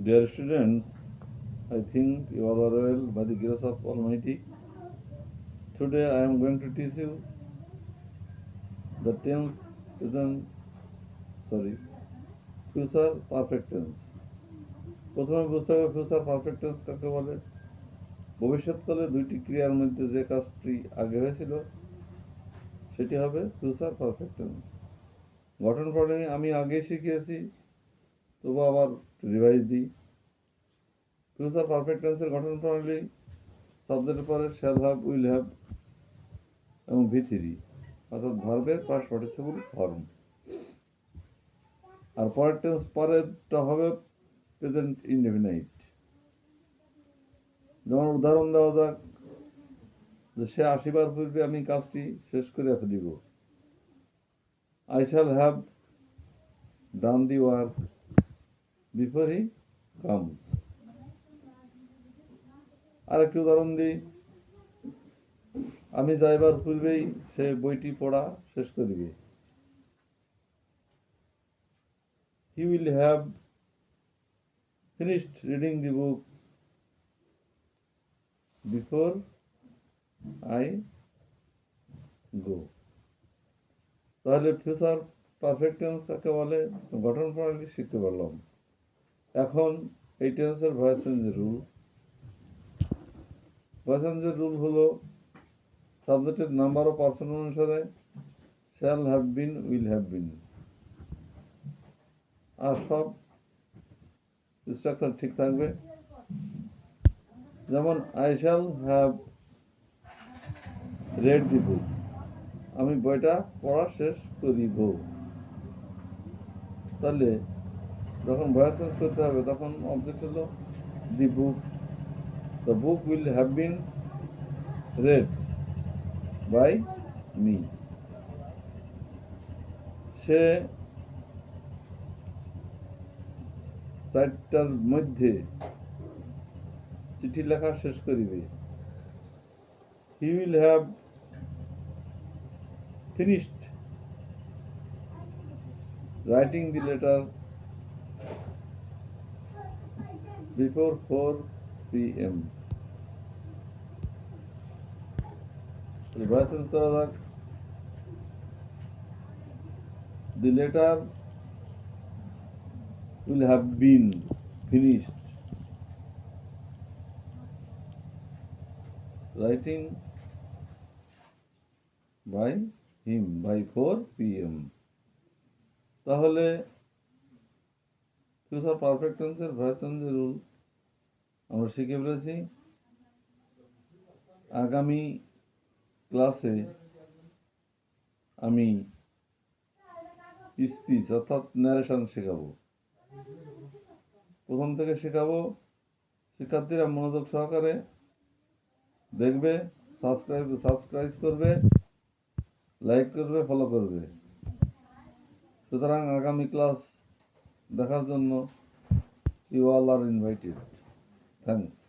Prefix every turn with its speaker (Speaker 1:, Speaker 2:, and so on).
Speaker 1: Dear students, I think you all are well by the grace of Almighty. Today I am going to teach you the future perfect tense. প্রথমে বুঝতে হবে future perfect tense কাকে বলে। ভবিষ্যৎকালে দুইটি ক্রিয়ার মধ্যে যে কাজটি আগে হয়েছিল সেটি হবে ফিউচার পারফেক্ট টেন্স। গঠন প্রণালী আমি আগেই শিখিয়েছি, তবু আবার রিভাইজ দিই। ফিউচার পারফেক্ট টেন্সের গঠন প্রণালী সাবজেক্টের পরে শ্যাল হ্যাভ, উইল হ্যাভ এবং V3 অর্থাৎ ভার্বের পাস্ট পার্টিসিপল ফর্ম। আর পরের টেন্স পরেরটা হবে প্রেজেন্ট ইনডেফিনাইট। যেমন উদাহরণ দেওয়া যাক যে সে আসিবার পূর্বে আমি কাজটি শেষ করে ফেলিব। I shall have done the work before he comes. আরেকটি উদাহরণ দিই, আমি যাইবার পূর্বেই সে বইটি পড়া শেষ করিবে। He will have finished reading the book before I go. তাহলে ফিউচার পারফেক্ট টেন্স কাকে বলে গঠন প্রণালী শিখতে পারলাম। এখন এই টেন্সের ভয়েস চেঞ্জের রুল। ভয়েস চেঞ্জের রুল হলো সাবজেক্টের নাম্বার ও পার্সন অনুসারে shall have been, will have been, আর সব স্ট্রাকচার ঠিক থাকবে। যেমন I shall have read the book, আমি বইটা পড়া শেষ করিব। তাহলে যখন ভয়েস চেঞ্জ করতে হবে তখন অবজেক্ট হলো the book. The book will have been read by me. সে 4টার মধ্যে চিঠি লেখা শেষ করিবে। He will have finished writing the letter before 4 PM। Voice change করা যাক। The letter will have been finished writing by him by 4 PM। তাহলে ফিউচার পারফেক্ট টেন্সের ভয়েস চেঞ্জের রুল আমরা শিখে ফেলেছি। আগামী ক্লাসে আমি স্পিচ অর্থাৎ ন্যারেশন শেখাবো। প্রথম থেকে শেখাবো, শিক্ষার্থীরা মনোযোগ সহকারে দেখবে, সাবস্ক্রাইব করবে, লাইক করবে, ফলো করবে। সুতরাং আগামী ক্লাস দেখার জন্য you all are invited. Thanks.